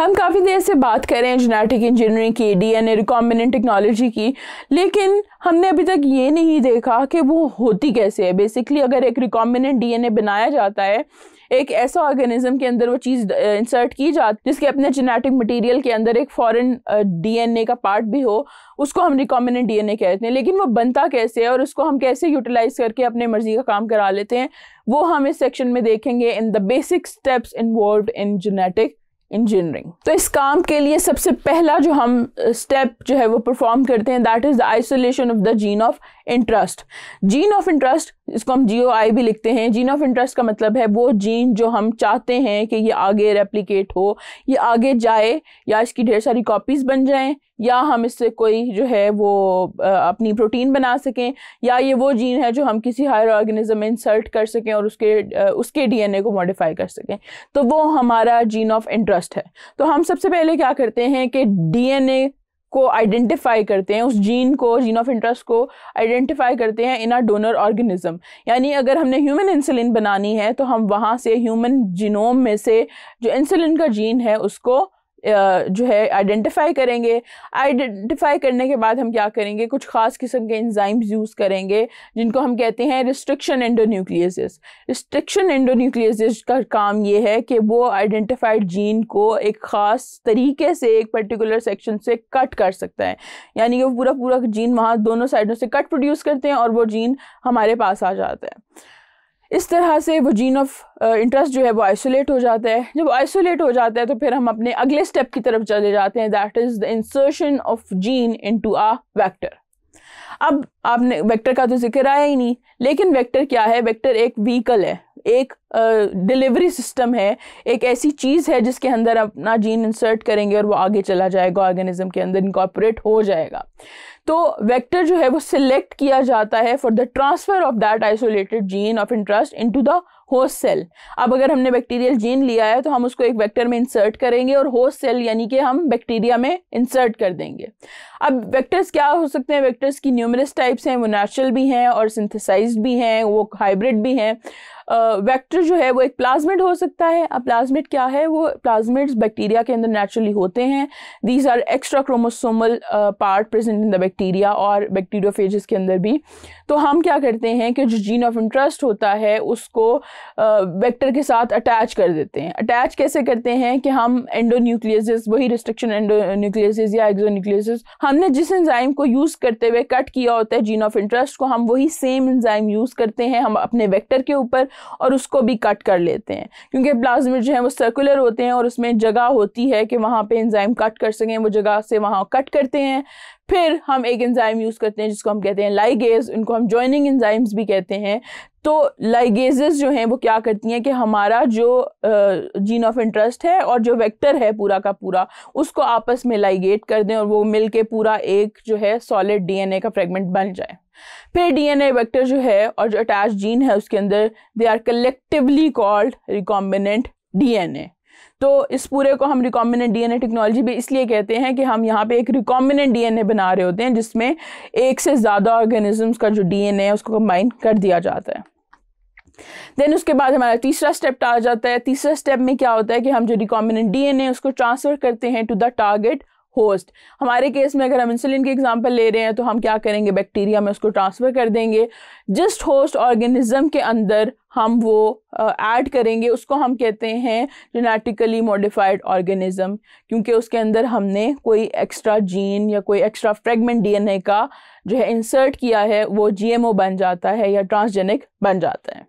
हम काफ़ी देर से बात कर रहे हैं जेनेटिक इंजीनियरिंग की, डीएनए रिकॉम्बिनेंट टेक्नोलॉजी की, लेकिन हमने अभी तक ये नहीं देखा कि वो होती कैसे है। बेसिकली अगर एक रिकॉम्बिनेंट डीएनए बनाया जाता है, एक ऐसा ऑर्गेनिज्म के अंदर वो चीज़ इंसर्ट की जाती जिसके अपने जेनेटिक मटेरियल के अंदर एक फॉरेन डीएनए का पार्ट भी हो, उसको हम रिकॉम्बिनेंट डीएनए कहते हैं। लेकिन वो बनता कैसे है और उसको हम कैसे यूटिलाइज करके अपने मर्जी का काम करा लेते हैं, वो हम इस सेक्शन में देखेंगे in the basic steps involved in genetic engineering. तो इस काम के लिए सबसे पहला जो हम स्टेप जो है वो परफॉर्म करते हैं, that is the isolation of the gene of interest. Gene of interest, इसको हम GOI भी लिखते हैं। जीन ऑफ इंटरेस्ट का मतलब है वो जीन जो हम चाहते हैं कि ये आगे रेप्लिकेट हो, ये आगे जाए, या इसकी ढेर सारी कॉपीज बन जाएं, या हम इससे कोई जो है वो अपनी प्रोटीन बना सकें, या ये वो जीन है जो हम किसी हायर ऑर्गेनिज्म में इंसर्ट कर सकें और उसके DNA को मॉडिफाई कर सकें। तो वो हमारा जीन ऑफ इंटरेस्ट है। तो हम सबसे पहले क्या करते हैं कि DNA को आइडेंटिफाई करते हैं, उस जीन ऑफ इंटरेस्ट को आइडेंटिफाई करते हैं इन अ डोनर ऑर्गेनिज्म। यानी अगर हमने ह्यूमन इंसुलिन बनानी है तो हम वहाँ से ह्यूमन जीनोम में से जो इंसुलिन का जीन है उसको जो है आइडेंटिफाई करेंगे। आइडेंटिफाई करने के बाद हम क्या करेंगे, कुछ खास किस्म के एंजाइम्स यूज़ करेंगे जिनको हम कहते हैं रिस्ट्रिक्शन एंडोन्यूक्लियसेस। रिस्ट्रिक्शन एंडोन्यूक्लियसेस का काम ये है कि वो आइडेंटिफाइड जीन को एक ख़ास तरीके से एक पर्टिकुलर सेक्शन से कट कर सकता है। यानी कि वो पूरा जीन वहाँ दोनों साइडों से कट प्रोड्यूस करते हैं और वो जीन हमारे पास आ जाता है। इस तरह से वो जीन ऑफ इंटरेस्ट जो है वो आइसोलेट हो जाता है। जब आइसोलेट हो जाता है तो फिर हम अपने अगले स्टेप की तरफ चले जाते हैं, that is the insertion of gene into a vector. अब आपने वेक्टर का तो जिक्र आया ही नहीं, लेकिन वेक्टर क्या है? वेक्टर एक व्हीकल है, एक डिलीवरी सिस्टम है, एक ऐसी चीज़ है जिसके अंदर अपना जीन इंसर्ट करेंगे और वो आगे चला जाएगा, ऑर्गेनिज्म के अंदर इनकॉर्पोरेट हो जाएगा। तो वेक्टर जो है वो सिलेक्ट किया जाता है for the transfer of that isolated gene of interest into the host cell. अब अगर हमने बैक्टीरियल जीन लिया है तो हम उसको एक वेक्टर में इंसर्ट करेंगे और होस्ट सेल यानी कि हम बैक्टीरिया में इंसर्ट कर देंगे। अब वेक्टर्स क्या हो सकते हैं? वेक्टर्स की न्यूमरस टाइप्स हैं, वो नेचुरल भी हैं और सिंथेसाइज्ड भी हैं, वो हाइब्रिड भी हैं। वेक्टर जो है वो एक प्लाज्मिड हो सकता है। अब प्लाज्मिड क्या है? वो प्लाज्मिड्स बैक्टीरिया के अंदर नेचुरली होते हैं। These are extra chromosomal part present in the bacteria और बैक्टीरियोफेजेस के अंदर भी। तो हम क्या करते हैं कि जो जीन ऑफ इंटरेस्ट होता है उसको वेक्टर के साथ अटैच कर देते हैं। अटैच कैसे करते हैं कि हम एंडोन्यूक्लियसेस, वही रिस्ट्रिक्शन एंडोन्यूक्लियसेस या एक्सोन्यूक्लियसेस, हमने जिस एंजाइम को यूज़ करते हुए कट किया होता है जीन ऑफ इंटरेस्ट को, हम वही सेम एंजाइम यूज़ करते हैं हम अपने वेक्टर के ऊपर और उसको भी कट कर लेते हैं। क्योंकि प्लाज्मिड जो है वो सर्कुलर होते हैं और उसमें जगह होती है कि वहाँ पे एंजाइम कट कर सकें, वो जगह से वहाँ कट करते हैं। फिर हम एक एंजाइम यूज़ करते हैं जिसको हम कहते हैं लाइगेज, इनको हम जॉइनिंग एंजाइम्स भी कहते हैं। तो लाइगेजेस जो हैं वो क्या करती हैं कि हमारा जो जीन ऑफ इंटरेस्ट है और जो वेक्टर है पूरा का पूरा, उसको आपस में लाइगेट कर दें और वो मिलके पूरा एक जो है सॉलिड DNA का फ्रेगमेंट बन जाए। फिर DNA वेक्टर जो है और जो अटैच जीन है उसके अंदर, they are collectively called recombinant DNA। तो इस पूरे को हम रिकॉम्बिनेंट DNA टेक्नोलॉजी भी इसलिए कहते हैं कि हम यहाँ पे एक रिकॉम्बिनेंट DNA बना रहे होते हैं जिसमें एक से ज़्यादा ऑर्गेनिजम्स का जो DNA है उसको कंबाइन कर दिया जाता है। देन उसके बाद हमारा तीसरा स्टेप आ जाता है। तीसरा स्टेप में क्या होता है कि हम जो रिकॉम्बिनेंट DNA है उसको ट्रांसफ़र करते हैं टू द टारगेट होस्ट। हमारे केस में अगर हम इंसुलिन की एग्जांपल ले रहे हैं तो हम क्या करेंगे, बैक्टीरिया में उसको ट्रांसफ़र कर देंगे। जस्ट होस्ट ऑर्गेनिज्म के अंदर हम वो ऐड करेंगे, उसको हम कहते हैं जेनेटिकली मॉडिफाइड ऑर्गेनिज्म, क्योंकि उसके अंदर हमने कोई एक्स्ट्रा जीन या कोई एक्स्ट्रा फ्रेगमेंट DNA का जो है इंसर्ट किया है, वो GMO बन जाता है या ट्रांसजेनिक बन जाता है।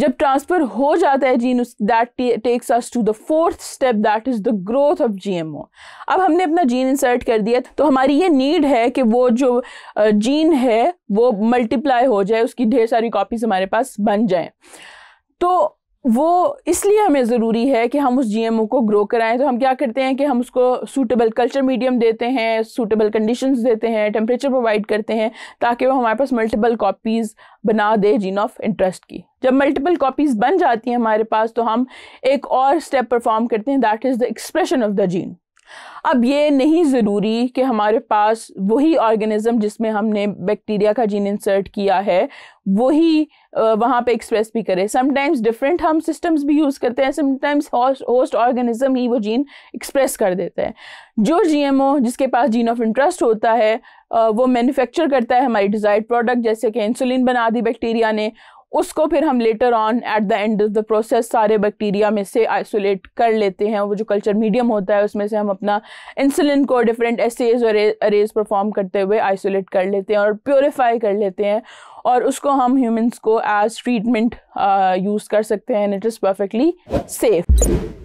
जब ट्रांसफर हो जाता है gene, that takes us to the fourth step, that is the growth of GMO। अब हमने अपना जीन इंसर्ट कर दिया तो हमारी ये नीड है कि वो जो जीन है वो मल्टीप्लाई हो जाए, उसकी ढेर सारी कॉपीज हमारे पास बन जाएं। तो वो इसलिए हमें ज़रूरी है कि हम उस GMO को ग्रो कराएं। तो हम क्या करते हैं कि हम उसको सूटेबल कल्चर मीडियम देते हैं, सूटेबल कंडीशंस देते हैं, टेम्परेचर प्रोवाइड करते हैं ताकि वो हमारे पास मल्टीपल कॉपीज़ बना दे जीन ऑफ इंटरेस्ट की। जब मल्टीपल कॉपीज़ बन जाती हैं हमारे पास तो हम एक और स्टेप परफॉर्म करते हैं, that is the expression of the gene. अब ये नहीं ज़रूरी कि हमारे पास वही ऑर्गेनिज्म जिसमें हमने बैक्टीरिया का जीन इंसर्ट किया है वही वहाँ पे एक्सप्रेस भी करे। समटाइम्स डिफरेंट हम सिस्टम्स भी यूज़ करते हैं, समटाइम्स होस्ट ऑर्गेनिज्म ही वो जीन एक्सप्रेस कर देते हैं। जो जीएमओ जिसके पास जीन ऑफ इंटरेस्ट होता है वो मैन्युफैक्चर करता है हमारी डिज़ायर्ड प्रोडक्ट, जैसे कि इंसुलिन बना दी बैक्टीरिया ने, उसको फिर हम later on at the end of the process सारे बैक्टीरिया में से आइसोलेट कर लेते हैं। वो जो कल्चर मीडियम होता है उसमें से हम अपना इंसुलिन को डिफरेंट एसेज और अरेज परफॉर्म करते हुए आइसोलेट कर लेते हैं और प्योरीफाई कर लेते हैं, और उसको हम ह्यूमंस को एज ट्रीटमेंट यूज़ कर सकते हैं and it is perfectly safe.